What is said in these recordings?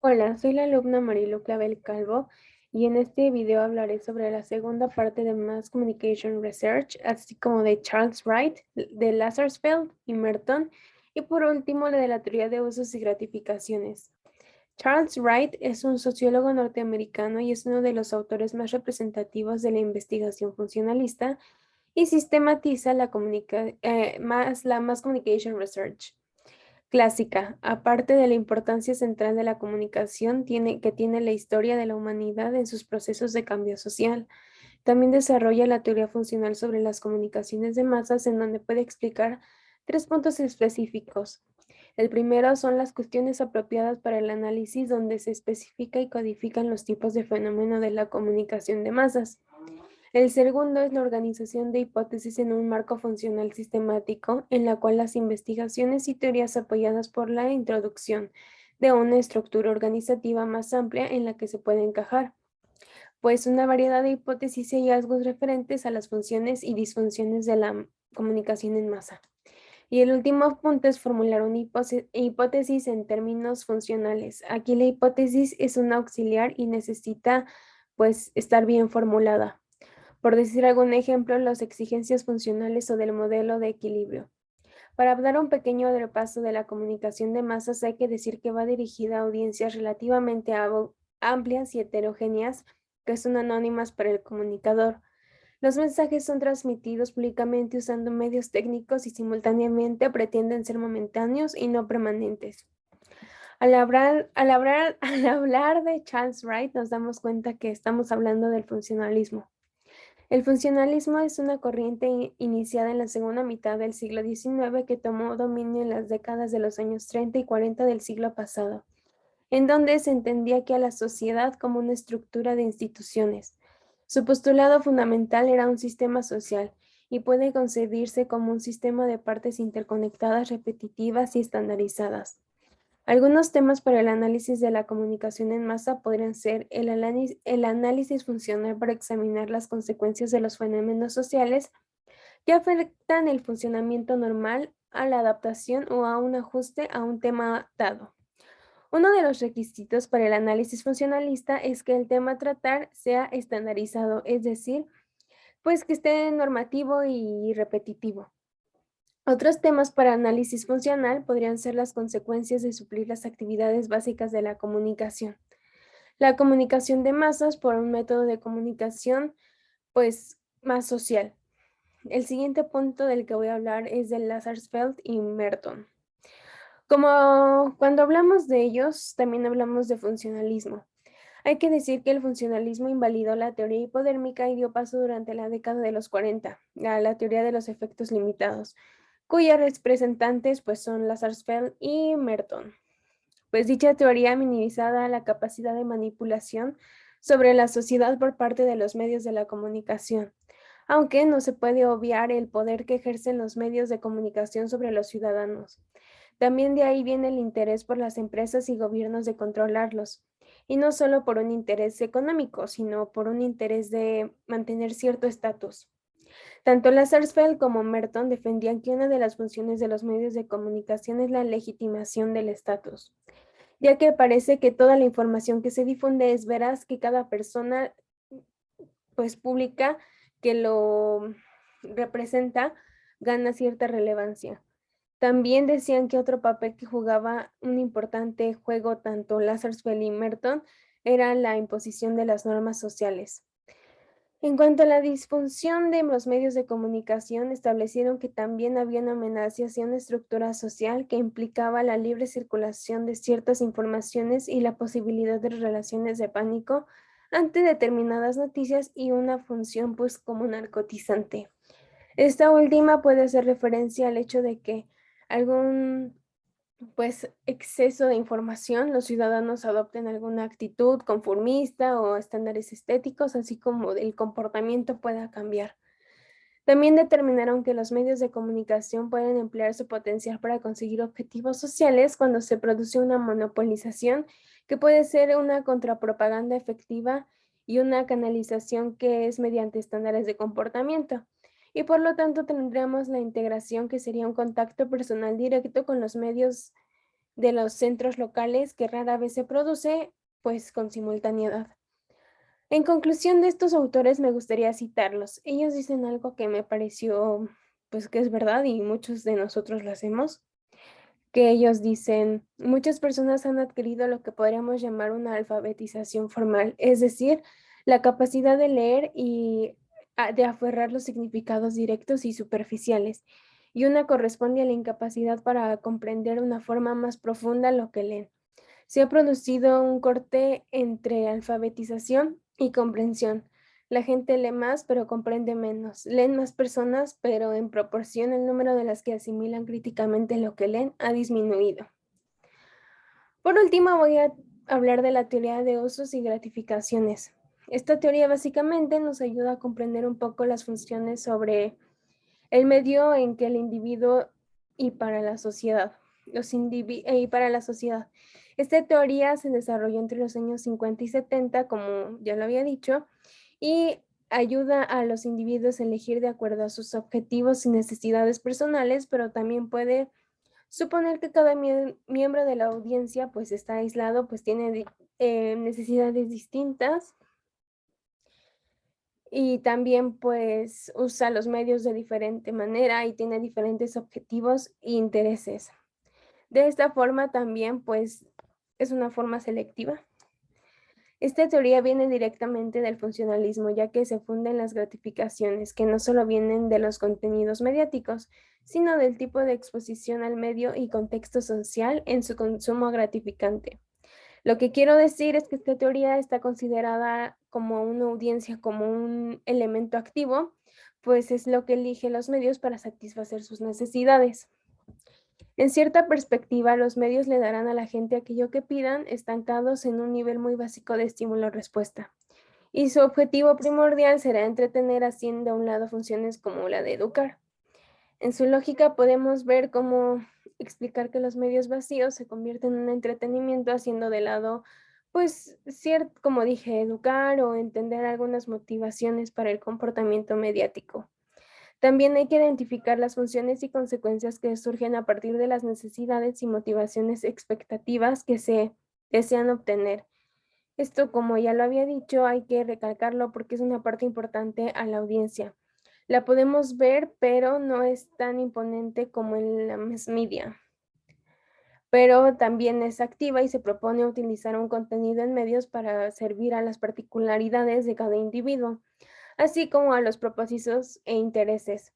Hola, soy la alumna Marilu Clavel Calvo y en este video hablaré sobre la segunda parte de Mass Communication Research, así como de Charles Wright, de Lazarsfeld y Merton, y por último la de la teoría de usos y gratificaciones. Charles Wright es un sociólogo norteamericano y es uno de los autores más representativos de la investigación funcionalista y sistematiza la Mass Communication Research clásica, aparte de la importancia central de la comunicación que tiene la historia de la humanidad en sus procesos de cambio social. También desarrolla la teoría funcional sobre las comunicaciones de masas, en donde puede explicar tres puntos específicos. El primero son las cuestiones apropiadas para el análisis, donde se especifica y codifican los tipos de fenómeno de la comunicación de masas. El segundo es la organización de hipótesis en un marco funcional sistemático, en la cual las investigaciones y teorías apoyadas por la introducción de una estructura organizativa más amplia en la que se puede encajar, pues una variedad de hipótesis y hallazgos referentes a las funciones y disfunciones de la comunicación en masa. Y el último punto es formular una hipótesis en términos funcionales. Aquí la hipótesis es un auxiliar y necesita pues estar bien formulada. Por decir algún ejemplo, las exigencias funcionales o del modelo de equilibrio. Para dar un pequeño repaso de la comunicación de masas, hay que decir que va dirigida a audiencias relativamente amplias y heterogéneas que son anónimas para el comunicador. Los mensajes son transmitidos públicamente usando medios técnicos y simultáneamente pretenden ser momentáneos y no permanentes. Al hablar de Charles Wright, nos damos cuenta que estamos hablando del funcionalismo. El funcionalismo es una corriente iniciada en la segunda mitad del siglo XIX que tomó dominio en las décadas de los años 30 y 40 del siglo pasado, en donde se entendía que a la sociedad como una estructura de instituciones. Su postulado fundamental era un sistema social y puede concebirse como un sistema de partes interconectadas, repetitivas y estandarizadas. Algunos temas para el análisis de la comunicación en masa podrían ser el análisis funcional para examinar las consecuencias de los fenómenos sociales que afectan el funcionamiento normal, a la adaptación o a un ajuste a un tema dado. Uno de los requisitos para el análisis funcionalista es que el tema a tratar sea estandarizado, es decir, pues que esté normativo y repetitivo. Otros temas para análisis funcional podrían ser las consecuencias de suplir las actividades básicas de la comunicación. La comunicación de masas por un método de comunicación, pues, más social. El siguiente punto del que voy a hablar es de Lazarsfeld y Merton. Como cuando hablamos de ellos, también hablamos de funcionalismo. Hay que decir que el funcionalismo invalidó la teoría hipodérmica y dio paso durante la década de los 40 a la teoría de los efectos limitados, cuyas representantes pues son Lazarsfeld y Merton. Pues dicha teoría minimizaba la capacidad de manipulación sobre la sociedad por parte de los medios de la comunicación, aunque no se puede obviar el poder que ejercen los medios de comunicación sobre los ciudadanos. También de ahí viene el interés por las empresas y gobiernos de controlarlos, y no solo por un interés económico, sino por un interés de mantener cierto estatus. Tanto Lazarsfeld como Merton defendían que una de las funciones de los medios de comunicación es la legitimación del estatus, ya que parece que toda la información que se difunde es veraz, que cada persona pues pública que lo representa gana cierta relevancia. También decían que otro papel que jugaba un importante juego tanto Lazarsfeld y Merton era la imposición de las normas sociales. En cuanto a la disfunción de los medios de comunicación, establecieron que también había una amenaza hacia una estructura social que implicaba la libre circulación de ciertas informaciones y la posibilidad de relaciones de pánico ante determinadas noticias y una función pues como narcotizante. Esta última puede hacer referencia al hecho de que algún pues exceso de información, los ciudadanos adopten alguna actitud conformista o estándares estéticos, así como el comportamiento pueda cambiar. También determinaron que los medios de comunicación pueden emplear su potencial para conseguir objetivos sociales cuando se produce una monopolización, que puede ser una contrapropaganda efectiva y una canalización que es mediante estándares de comportamiento. Y por lo tanto tendríamos la integración, que sería un contacto personal directo con los medios de los centros locales que rara vez se produce, pues con simultaneidad. En conclusión de estos autores me gustaría citarlos. Ellos dicen algo que me pareció, pues que es verdad y muchos de nosotros lo hacemos, que ellos dicen, muchas personas han adquirido lo que podríamos llamar una alfabetización formal, es decir, la capacidad de leer y de aferrar los significados directos y superficiales, y una corresponde a la incapacidad para comprender una forma más profunda lo que leen. Se ha producido un corte entre alfabetización y comprensión. La gente lee más, pero comprende menos. Leen más personas, pero en proporción el número de las que asimilan críticamente lo que leen ha disminuido. Por último, voy a hablar de la teoría de usos y gratificaciones. Esta teoría básicamente nos ayuda a comprender un poco las funciones sobre el medio en que el individuo y para la sociedad, y para la sociedad. Esta teoría se desarrolló entre los años 50 y 70, como ya lo había dicho, y ayuda a los individuos a elegir de acuerdo a sus objetivos y necesidades personales, pero también puede suponer que cada miembro de la audiencia pues está aislado, pues tiene necesidades distintas y también pues usa los medios de diferente manera y tiene diferentes objetivos e intereses. De esta forma también pues es una forma selectiva. Esta teoría viene directamente del funcionalismo, ya que se funda en las gratificaciones, que no solo vienen de los contenidos mediáticos, sino del tipo de exposición al medio y contexto social en su consumo gratificante. Lo que quiero decir es que esta teoría está considerada como una audiencia, como un elemento activo, pues es lo que elige los medios para satisfacer sus necesidades. En cierta perspectiva, los medios le darán a la gente aquello que pidan, estancados en un nivel muy básico de estímulo-respuesta. Y su objetivo primordial será entretener, haciendo a un lado funciones como la de educar. En su lógica podemos ver cómo explicar que los medios vacíos se convierten en un entretenimiento, haciendo de lado, pues, como dije, educar o entender algunas motivaciones para el comportamiento mediático. También hay que identificar las funciones y consecuencias que surgen a partir de las necesidades y motivaciones expectativas que se desean obtener. Esto, como ya lo había dicho, hay que recalcarlo porque es una parte importante a la audiencia. La podemos ver, pero no es tan imponente como en la mass media. Pero también es activa y se propone utilizar un contenido en medios para servir a las particularidades de cada individuo, así como a los propósitos e intereses.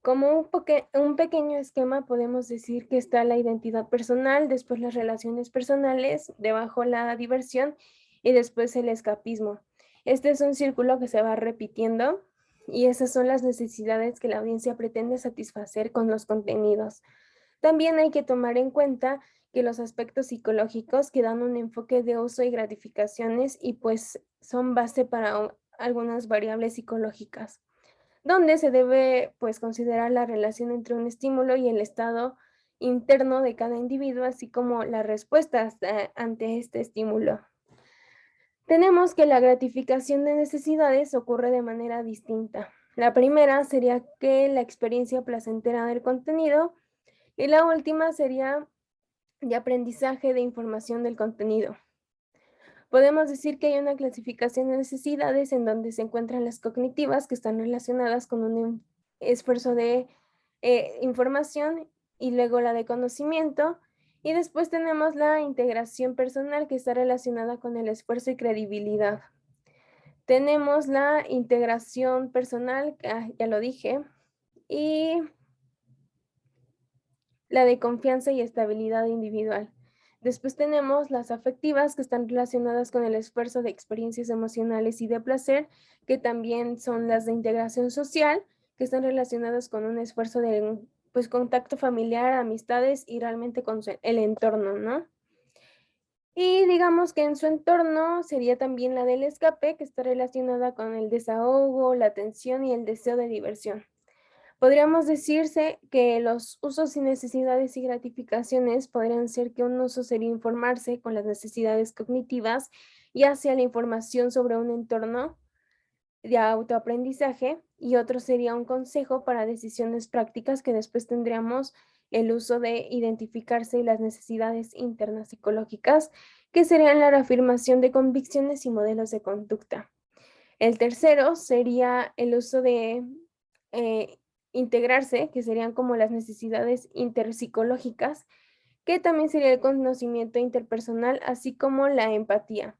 Como un pequeño esquema, podemos decir que está la identidad personal, después las relaciones personales, debajo la diversión y después el escapismo. Este es un círculo que se va repitiendo y esas son las necesidades que la audiencia pretende satisfacer con los contenidos. También hay que tomar en cuenta que los aspectos psicológicos que dan un enfoque de uso y gratificaciones y pues son base para algunas variables psicológicas donde se debe pues considerar la relación entre un estímulo y el estado interno de cada individuo, así como las respuestas ante este estímulo. Tenemos que la gratificación de necesidades ocurre de manera distinta. La primera sería que la experiencia placentera del contenido y la última sería de aprendizaje de información del contenido. Podemos decir que hay una clasificación de necesidades en donde se encuentran las cognitivas que están relacionadas con un esfuerzo de información y luego la de conocimiento. Y después tenemos la integración personal que está relacionada con el esfuerzo y credibilidad. Tenemos la integración personal, ya lo dije, y la de confianza y estabilidad individual. Después tenemos las afectivas que están relacionadas con el esfuerzo de experiencias emocionales y de placer, que también son las de integración social, que están relacionadas con un esfuerzo de pues contacto familiar, amistades y realmente con el entorno, ¿no? Y digamos que en su entorno sería también la del escape, que está relacionada con el desahogo, la atención y el deseo de diversión. Podríamos decirse que los usos y necesidades y gratificaciones podrían ser que un uso sería informarse con las necesidades cognitivas y hacia la información sobre un entorno de autoaprendizaje y otro sería un consejo para decisiones prácticas que después tendríamos el uso de identificarse y las necesidades internas psicológicas, que serían la reafirmación de convicciones y modelos de conducta. El tercero sería el uso de eh, integrarse, que serían como las necesidades interpsicológicas, que también sería el conocimiento interpersonal, así como la empatía,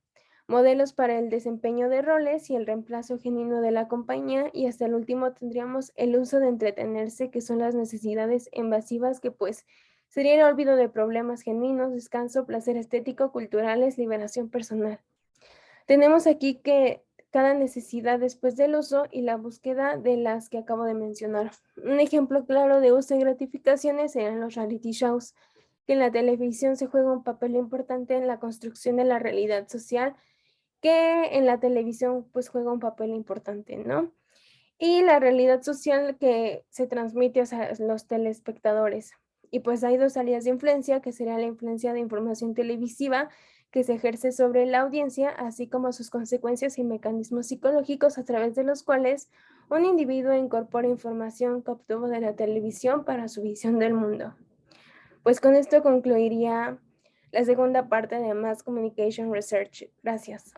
modelos para el desempeño de roles y el reemplazo genuino de la compañía, y hasta el último tendríamos el uso de entretenerse, que son las necesidades invasivas, que pues sería el olvido de problemas genuinos, descanso, placer estético, culturales, liberación personal. Tenemos aquí que cada necesidad después del uso y la búsqueda de las que acabo de mencionar. Un ejemplo claro de uso y gratificaciones serían los reality shows, que en la televisión se juega un papel importante en la construcción de la realidad social, que en la televisión pues juega un papel importante, ¿no? Y la realidad social que se transmite a los telespectadores. Y pues hay dos áreas de influencia, que sería la influencia de información televisiva que se ejerce sobre la audiencia, así como sus consecuencias y mecanismos psicológicos a través de los cuales un individuo incorpora información que obtuvo de la televisión para su visión del mundo. Pues con esto concluiría la segunda parte de Mass Communication Research. Gracias.